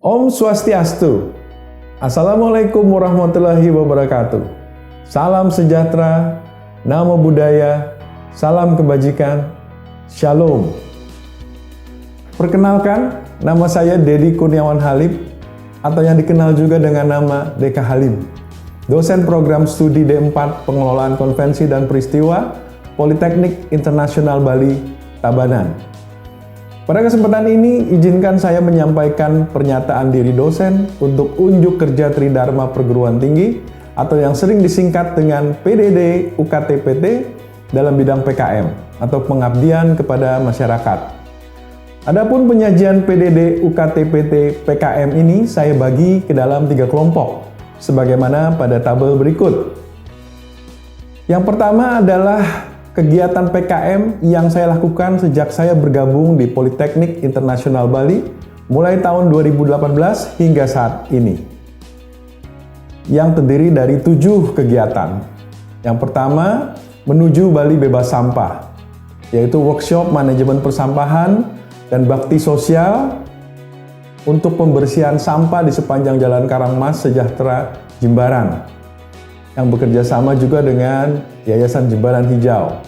Om Swastiastu. Assalamualaikum warahmatullahi wabarakatuh. Salam sejahtera, namo buddhaya, salam kebajikan, shalom. Perkenalkan, nama saya Dedi Kurniawan Halim, atau yang dikenal juga dengan nama Deka Halim. Dosen program studi D4 Pengelolaan Konvensi dan Peristiwa, Politeknik Internasional Bali, Tabanan. Pada kesempatan ini, izinkan saya menyampaikan pernyataan diri dosen untuk unjuk kerja Tridharma Perguruan Tinggi atau yang sering disingkat dengan PDD UKT-PT dalam bidang PKM atau pengabdian kepada masyarakat. Adapun penyajian PDD UKT-PT PKM ini saya bagi ke dalam 3 kelompok, sebagaimana pada tabel berikut. Yang pertama adalah kegiatan PKM yang saya lakukan sejak saya bergabung di Politeknik Internasional Bali mulai tahun 2018 hingga saat ini. Yang terdiri dari 7 kegiatan. Yang pertama, menuju Bali bebas sampah, yaitu workshop manajemen persampahan dan bakti sosial untuk pembersihan sampah di sepanjang Jalan Karangmas Sejahtera Jimbaran, yang bekerja sama juga dengan Yayasan Jimbaran Hijau.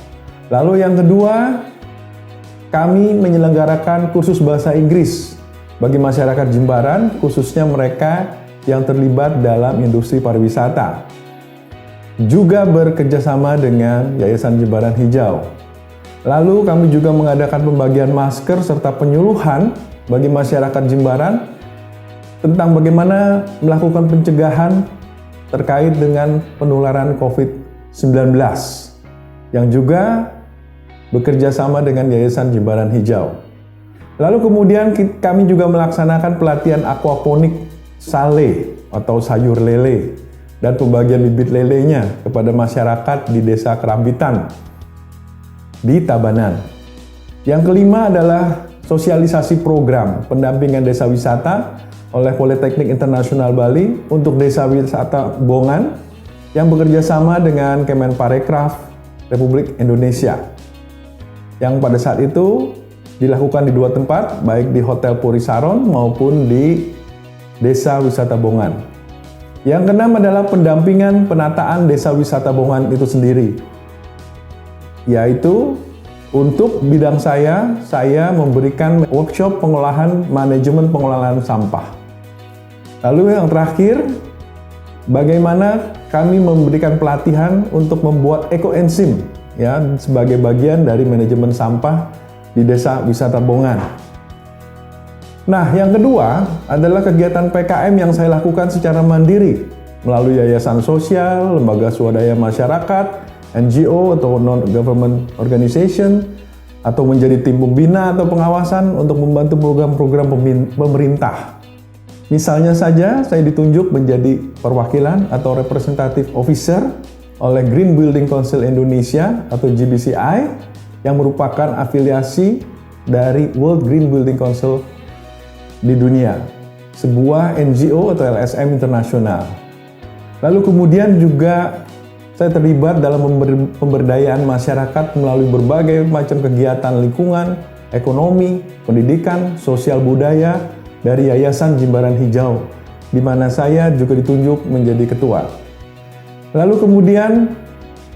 Lalu yang kedua, kami menyelenggarakan kursus bahasa Inggris bagi masyarakat Jimbaran, khususnya mereka yang terlibat dalam industri pariwisata. Juga bekerjasama dengan Yayasan Jimbaran Hijau. Lalu kami juga mengadakan pembagian masker serta penyuluhan bagi masyarakat Jimbaran tentang bagaimana melakukan pencegahan terkait dengan penularan COVID-19 yang juga bekerja sama dengan Yayasan Jimbaran Hijau. Lalu kemudian kami juga melaksanakan pelatihan aquaponik sale atau sayur lele dan pembagian bibit lelenya kepada masyarakat di Desa Kerambitan di Tabanan. Yang kelima adalah sosialisasi program pendampingan desa wisata oleh Politeknik Internasional Bali untuk Desa Wisata Bongan yang bekerja sama dengan Kemenparekraf Republik Indonesia, yang pada saat itu dilakukan di 2 tempat, baik di Hotel Puri Saron maupun di Desa Wisata Bongan. Yang keenam adalah pendampingan penataan Desa Wisata Bongan itu sendiri, yaitu untuk bidang saya memberikan workshop pengolahan manajemen pengelolaan sampah. Lalu yang terakhir, bagaimana kami memberikan pelatihan untuk membuat ekoenzim ya sebagai bagian dari manajemen sampah di Desa Wisata Bongan. Nah, yang kedua adalah kegiatan PKM yang saya lakukan secara mandiri melalui yayasan sosial, lembaga swadaya masyarakat, NGO atau non-government organization, atau menjadi tim pembina atau pengawasan untuk membantu program-program pemerintah. Misalnya saja, saya ditunjuk menjadi perwakilan atau representative officer oleh Green Building Council Indonesia atau GBCI yang merupakan afiliasi dari World Green Building Council di dunia, sebuah NGO atau LSM internasional. Lalu kemudian juga saya terlibat dalam pemberdayaan masyarakat melalui berbagai macam kegiatan lingkungan, ekonomi, pendidikan, sosial budaya dari Yayasan Jimbaran Hijau, di mana saya juga ditunjuk menjadi ketua. Lalu kemudian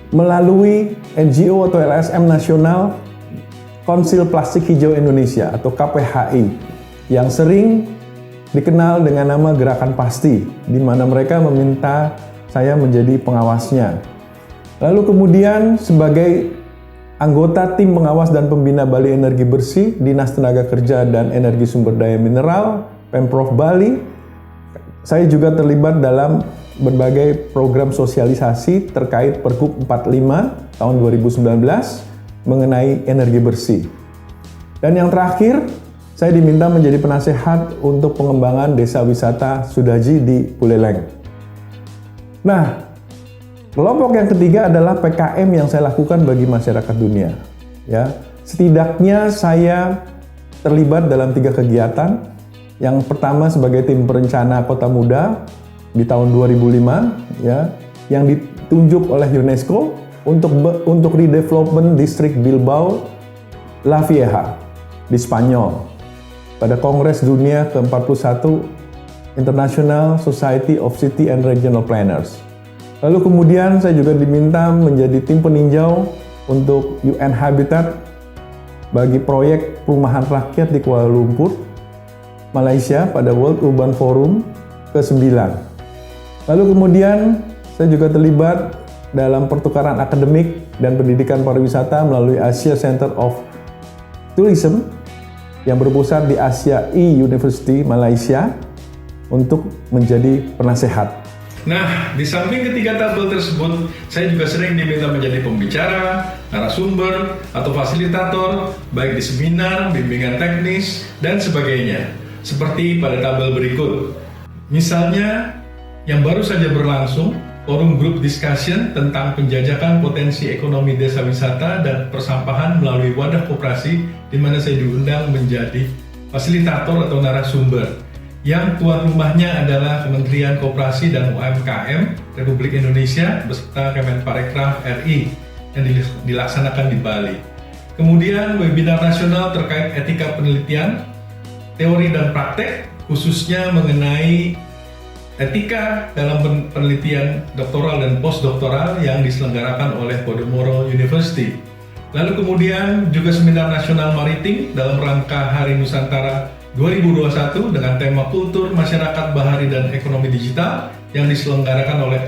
melalui NGO atau LSM nasional, Konsil Plastik Hijau Indonesia atau KPHI, yang sering dikenal dengan nama Gerakan Pasti, di mana mereka meminta saya menjadi pengawasnya. Lalu kemudian sebagai anggota tim pengawas dan pembina Bali Energi Bersih, Dinas Tenaga Kerja dan Energi Sumber Daya Mineral, Pemprov Bali, saya juga terlibat dalam berbagai program sosialisasi terkait Pergub 45 tahun 2019 mengenai energi bersih. Dan yang terakhir, saya diminta menjadi penasehat untuk pengembangan desa wisata Sudaji di Buleleng. Nah, kelompok yang ketiga adalah PKM yang saya lakukan bagi masyarakat dunia. Ya, setidaknya saya terlibat dalam 3 kegiatan. Yang pertama sebagai tim perencana Kota Muda di tahun 2005, ya, yang ditunjuk oleh UNESCO untuk redevelopment distrik Bilbao La Vieja di Spanyol pada Kongres Dunia ke-41 International Society of City and Regional Planners. Lalu kemudian saya juga diminta menjadi tim peninjau untuk UN Habitat bagi proyek perumahan rakyat di Kuala Lumpur, Malaysia pada World Urban Forum ke-9. Lalu kemudian saya juga terlibat dalam pertukaran akademik dan pendidikan pariwisata melalui Asia Center of Tourism yang berpusat di Asia University Malaysia untuk menjadi penasehat. Nah, di samping ketiga tabel tersebut, saya juga sering diminta menjadi pembicara, narasumber, atau fasilitator, baik di seminar, bimbingan teknis, dan sebagainya. Seperti pada tabel berikut. Misalnya, yang baru saja berlangsung, forum group discussion tentang penjajakan potensi ekonomi desa wisata dan persampahan melalui wadah koperasi, di mana saya diundang menjadi fasilitator atau narasumber. Yang tuan rumahnya adalah Kementerian Koperasi dan UMKM Republik Indonesia beserta Kemenparekraf RI yang dilaksanakan di Bali. Kemudian webinar nasional terkait etika penelitian, teori dan praktek, khususnya mengenai etika dalam penelitian doktoral dan postdoktoral yang diselenggarakan oleh Podomoro University. Lalu kemudian juga seminar nasional maritim dalam rangka Hari Nusantara 2021 dengan tema Kultur Masyarakat Bahari dan Ekonomi Digital yang diselenggarakan oleh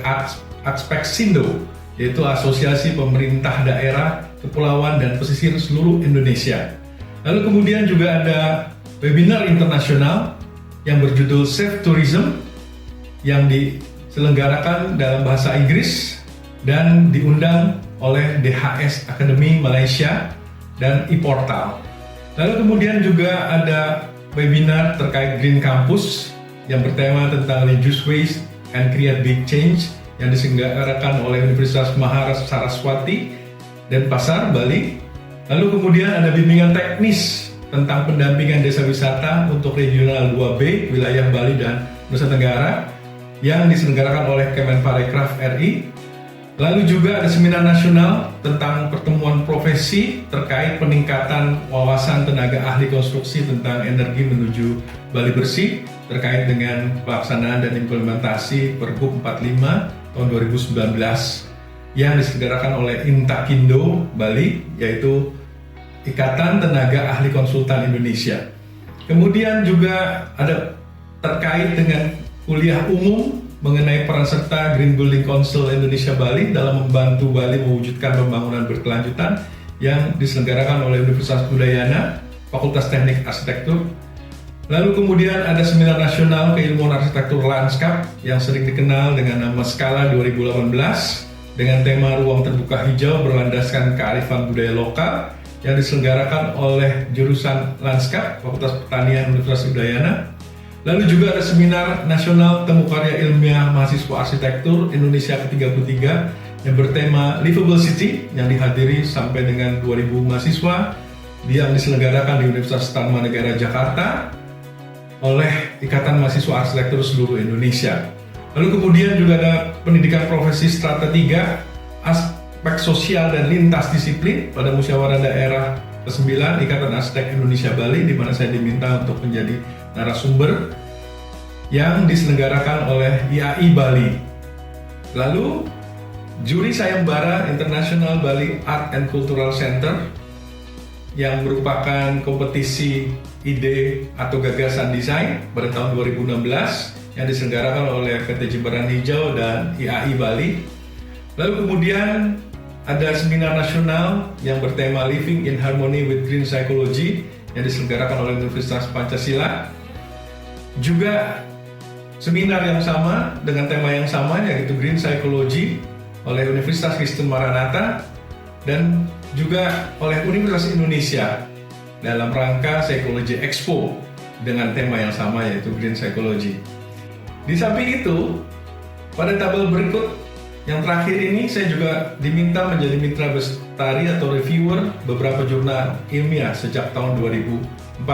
Aspeksindo, yaitu Asosiasi Pemerintah Daerah, Kepulauan dan Pesisir seluruh Indonesia. Lalu kemudian juga ada webinar internasional yang berjudul Safe Tourism yang diselenggarakan dalam bahasa Inggris dan diundang oleh DHS Academy Malaysia dan e-portal. Lalu kemudian juga ada webinar terkait Green Campus yang bertema tentang Reduce Waste and Create Big Change yang diselenggarakan oleh Universitas Mahara Saraswati dan Pasar, Bali. Lalu kemudian ada bimbingan teknis tentang pendampingan desa wisata untuk regional 2B, wilayah Bali dan Nusa Tenggara yang diselenggarakan oleh Kemenparekraf RI. Lalu juga ada seminar nasional tentang pertemuan profesi terkait peningkatan wawasan tenaga ahli konstruksi tentang energi menuju Bali bersih terkait dengan pelaksanaan dan implementasi Pergub 45 tahun 2019 yang diselenggarakan oleh Intakindo Bali, yaitu Ikatan Tenaga Ahli Konsultan Indonesia. Kemudian juga ada terkait dengan kuliah umum mengenai peran serta Green Building Council Indonesia Bali dalam membantu Bali mewujudkan pembangunan berkelanjutan yang diselenggarakan oleh Universitas Udayana, Fakultas Teknik Arsitektur. Lalu kemudian ada seminar nasional keilmuan arsitektur lanskap yang sering dikenal dengan nama Skala 2018 dengan tema Ruang Terbuka Hijau berlandaskan kearifan budaya lokal yang diselenggarakan oleh jurusan Lanskap Fakultas Pertanian Universitas Udayana. Lalu juga ada seminar nasional temu karya ilmiah mahasiswa arsitektur Indonesia ke-33 yang bertema Livable City yang dihadiri sampai dengan 2000 mahasiswa yang diselenggarakan di Universitas Tarumanegara Jakarta oleh Ikatan Mahasiswa Arsitektur seluruh Indonesia. Lalu kemudian juga ada pendidikan profesi strata 3, aspek sosial dan lintas disiplin pada Musyawarah Daerah ke-9 Ikatan Arsitek Indonesia Bali, di mana saya diminta untuk menjadi narasumber yang diselenggarakan oleh IAI Bali. Lalu juri sayembara International Bali Art and Cultural Center yang merupakan kompetisi ide atau gagasan desain pada tahun 2016 yang diselenggarakan oleh PT Jemberan Hijau dan IAI Bali. Lalu kemudian ada seminar nasional yang bertema Living in Harmony with Green Psychology yang diselenggarakan oleh Universitas Pancasila. Juga seminar yang sama dengan tema yang sama, yaitu Green Psychology oleh Universitas Kristen Maranatha dan juga oleh Universitas Indonesia dalam rangka Psychology Expo dengan tema yang sama, yaitu Green Psychology. Di samping itu, pada tabel berikut yang terakhir ini saya juga diminta menjadi mitra bestari atau reviewer beberapa jurnal ilmiah sejak tahun 2004.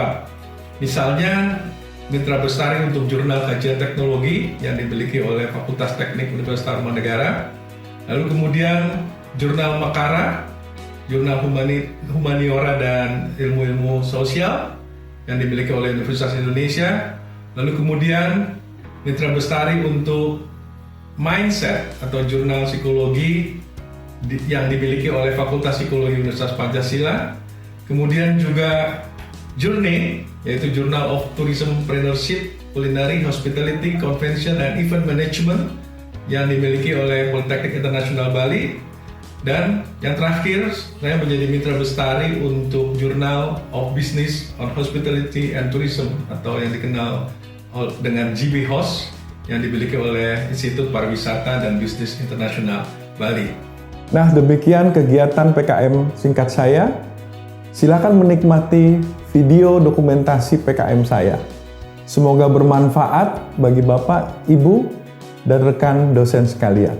Misalnya mitra bestari untuk jurnal kajian teknologi yang dimiliki oleh Fakultas Teknik Universitas Tarumanegara. Lalu kemudian jurnal Makara, jurnal Humaniora dan ilmu-ilmu sosial yang dimiliki oleh Universitas Indonesia. Lalu kemudian Mitra Bestari untuk Mindset atau jurnal psikologi yang dimiliki oleh Fakultas Psikologi Universitas Pancasila. Kemudian juga Journey, yaitu Journal of Tourism Entrepreneurship, Culinary, Hospitality, Convention, and Event Management yang dimiliki oleh Politeknik Internasional Bali. Dan yang terakhir, saya menjadi Mitra Bestari untuk Journal of Business on Hospitality and Tourism atau yang dikenal dengan JBHOS yang dimiliki oleh Institut Pariwisata dan Bisnis Internasional Bali. Nah, demikian kegiatan PKM singkat saya. Silakan menikmati video dokumentasi PKM saya. Semoga bermanfaat bagi Bapak, Ibu, dan rekan dosen sekalian.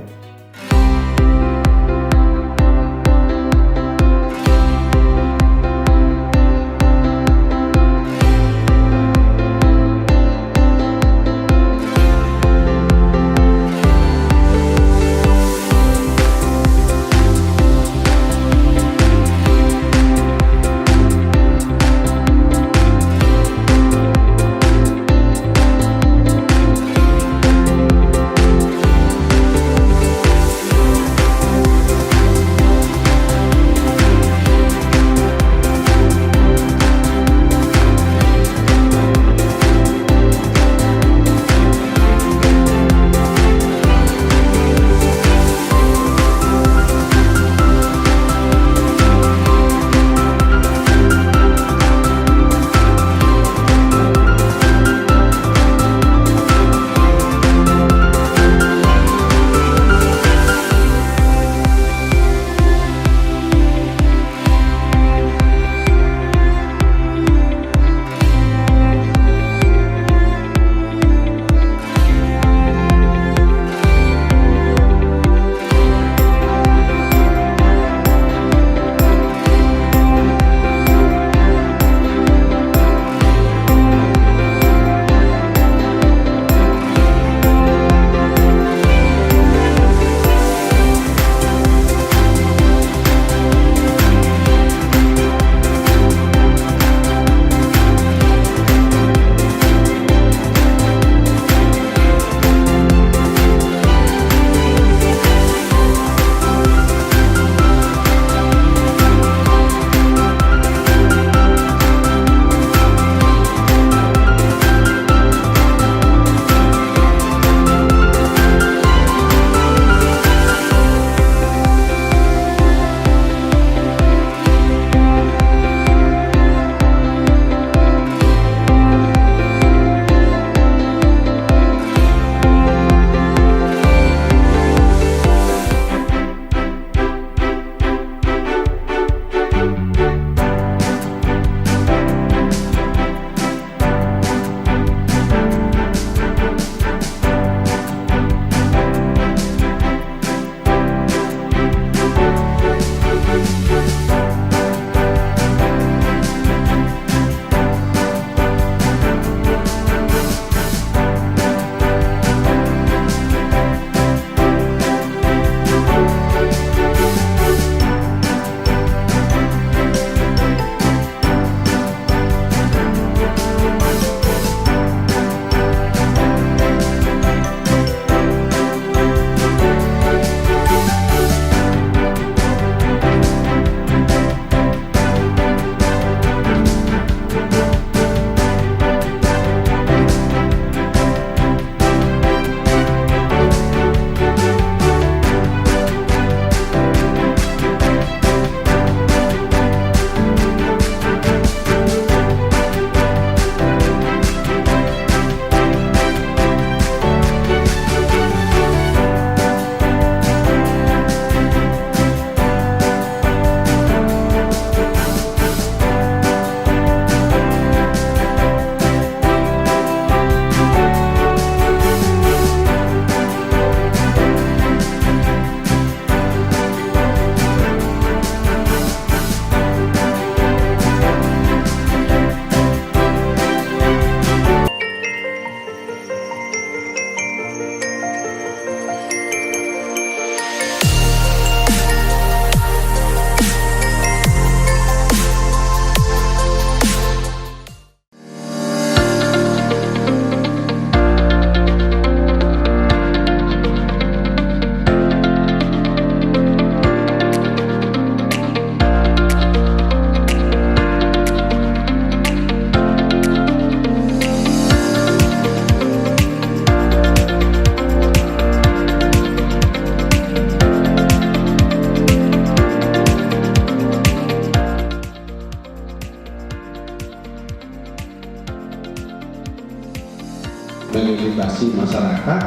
mengedukasi masyarakat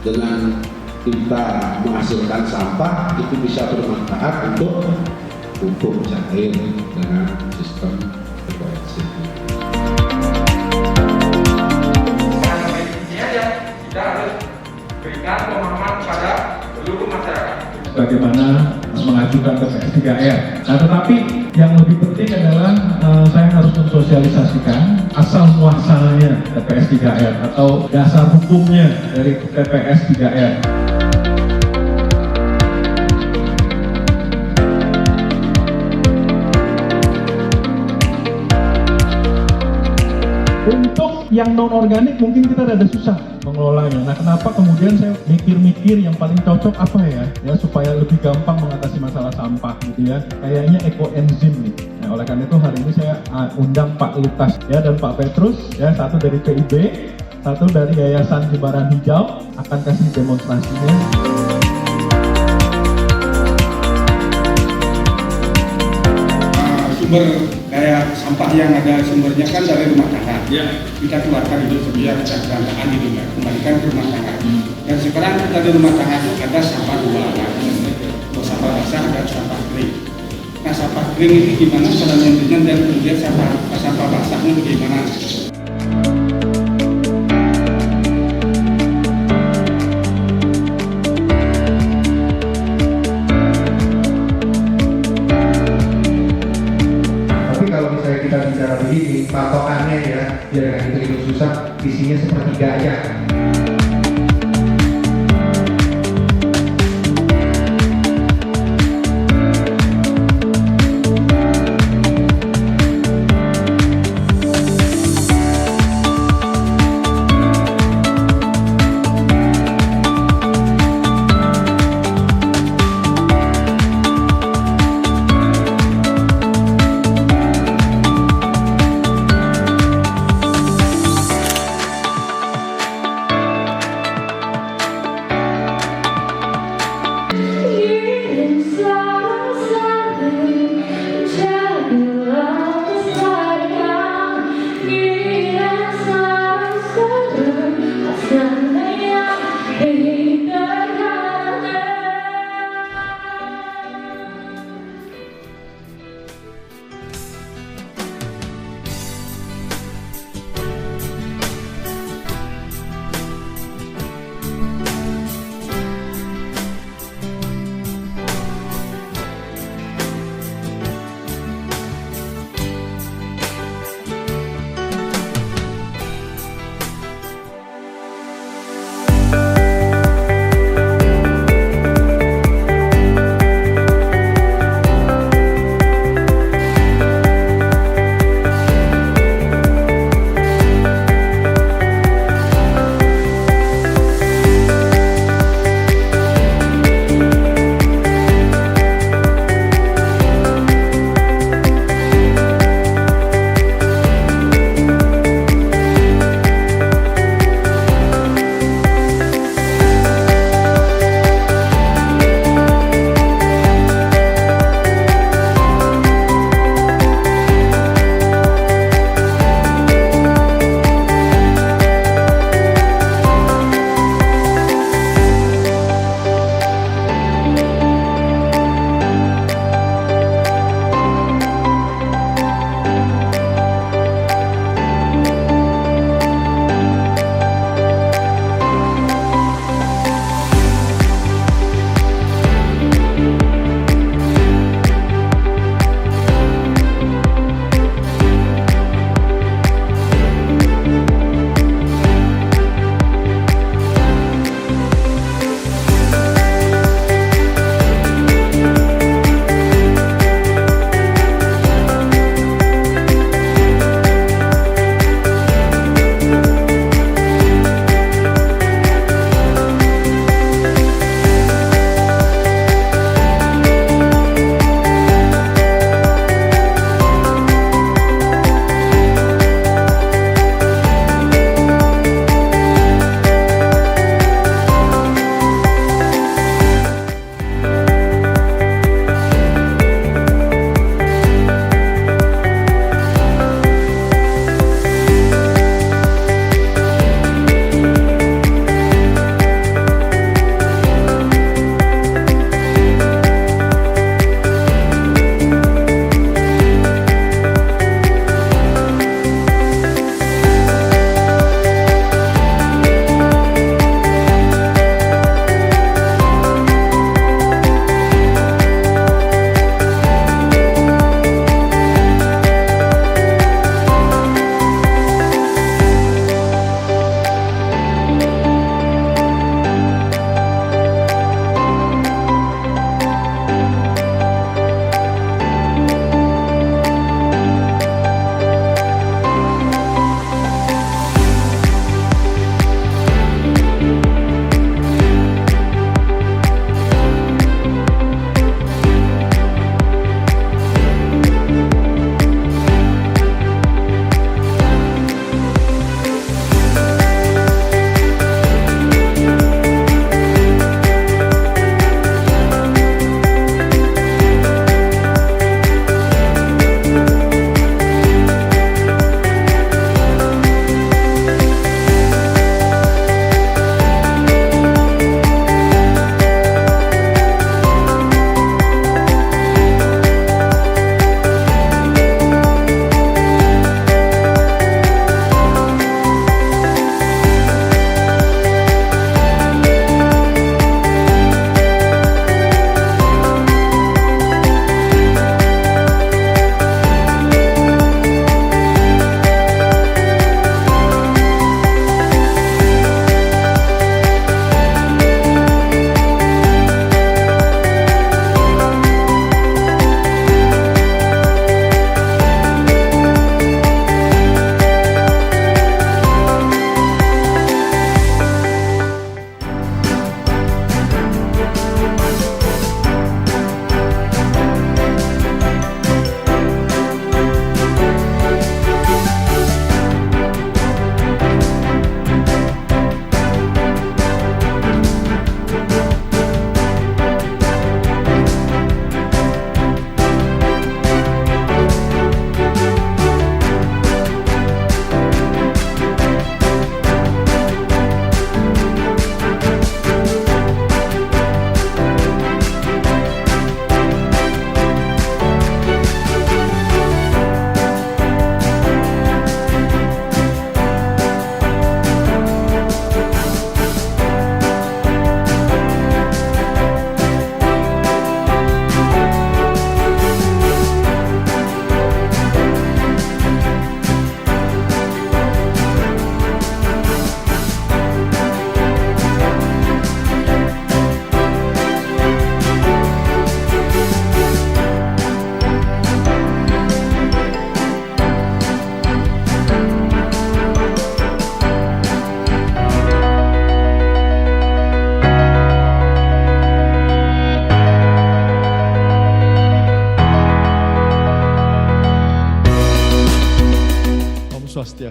dengan kita menghasilkan sampah itu bisa bermanfaat untuk pupuk cair dengan sistem TPS. Kita harus berikan pemahaman kepada seluruh masyarakat bagaimana mengajukan TPS 3R. Nah, tetapi yang lebih penting adalah saya harus mensosialisasikan asal muasalnya TPS 3R atau dasar hukumnya dari TPS 3R. Untuk yang non organik mungkin kita rada susah mengelolanya. Nah, kenapa kemudian saya mikir-mikir yang paling cocok apa ya supaya lebih gampang mengatasi masalah sampah gitu ya. Kayaknya ekoenzim nih. Nah, oleh karena itu hari ini saya undang Pak Lukas ya dan Pak Petrus ya, satu dari PIB, satu dari Yayasan Jembaran Hijau akan kasih demonstrasinya. Sumber daya sampah yang ada sumbernya kan dari rumah tangga. Ya. Kita keluarkan itu biar berantakan itu ya, kembalikan ke rumah tangga. Dan sekarang kita di rumah tangga itu ada sampah dua, sampah basah dan sampah kering. Nah, sampah kering ini gimana cara nantinya dan kemudian sampah basahnya bagaimana? Kita bicara begini, patokannya ya, biar nggak gitu susah, isinya sepertiga aja.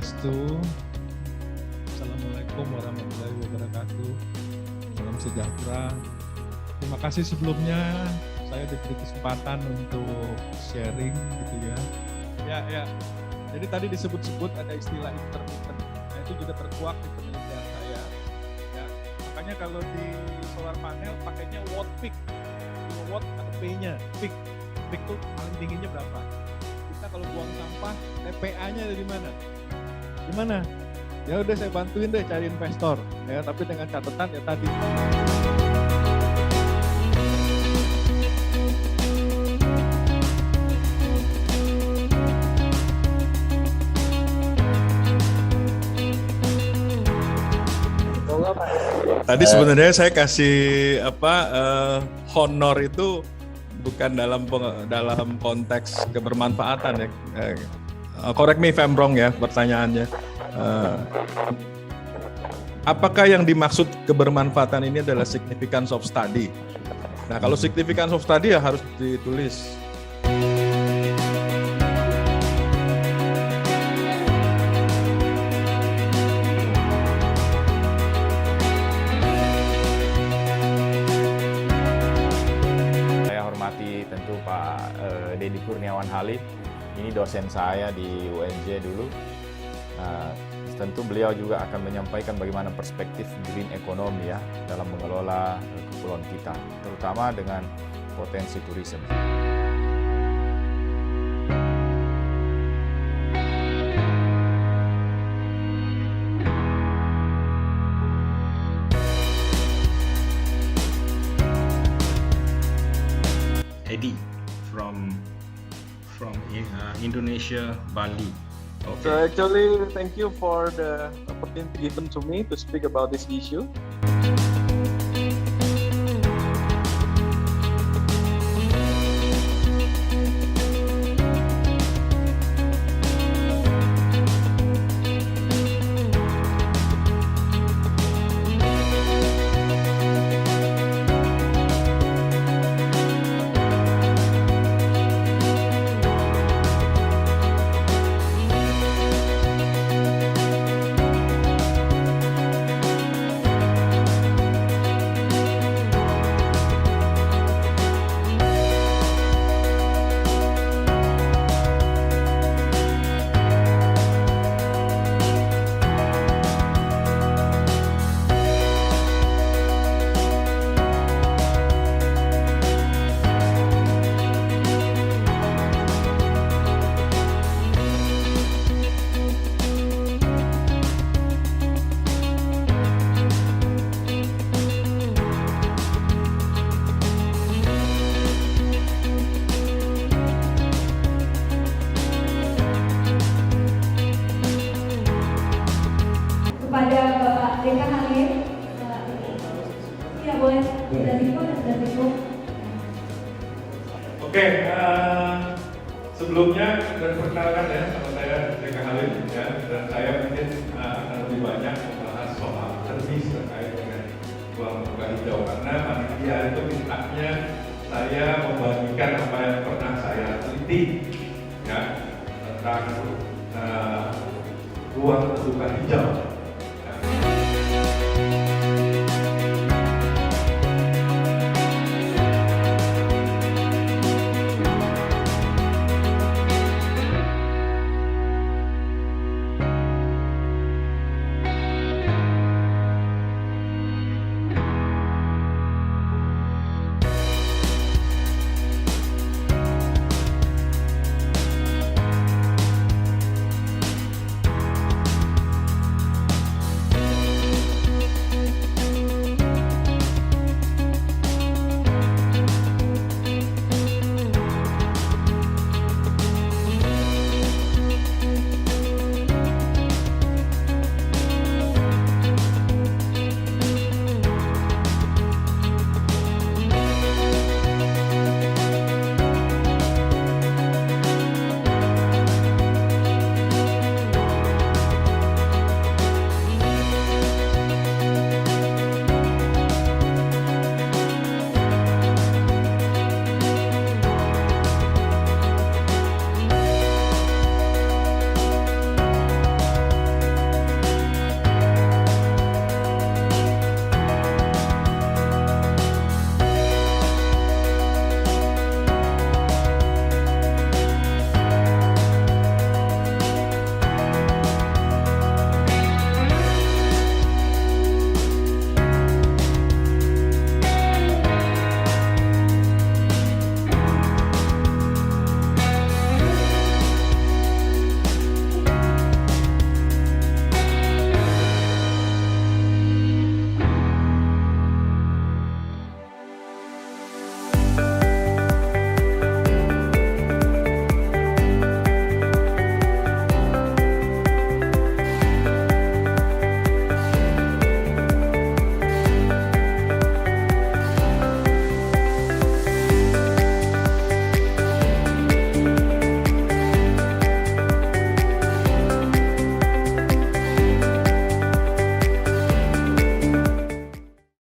Swastiastu. Assalamualaikum warahmatullahi wabarakatuh. Salam sejahtera. Terima kasih sebelumnya saya diberi kesempatan untuk sharing gitu ya. Ya. Jadi tadi disebut-sebut ada istilah intermittent. Nah, itu juga terkuak di penelitian saya. Ya, makanya kalau di solar panel pakainya watt peak. Watt atau P-nya, peak. Peak itu paling tingginya berapa? Kita kalau buang sampah, TPA-nya ada di mana? Di mana? Ya udah saya bantuin deh cari investor. Ya, tapi dengan catatan ya tadi. Tadi sebenarnya saya kasih honor itu bukan dalam konteks kebermanfaatan ya. Correct me if I'm wrong ya pertanyaannya. Apakah yang dimaksud kebermanfaatan ini adalah significance of study? Nah, kalau significance of study ya harus ditulis. Tentu Pak Deddy Kurniawan Halim, ini dosen saya di UNJ dulu. Tentu beliau juga akan menyampaikan bagaimana perspektif green economy ya dalam mengelola kepulauan kita, terutama dengan potensi tourism. Eddie from Indonesia, Bali. Okay. So actually, thank you for the opportunity given to me to speak about this issue. Kepada Bapak DK Halim, ya boleh dari Ibu. Oke, sebelumnya perkenalkan ya nama saya DK Halim ya, dan saya mungkin akan lebih banyak membahas soal servis terkait dengan ruang terbuka hijau karena panitia itu mintanya saya membagikan apa yang pernah saya teliti ya tentang ruang terbuka hijau.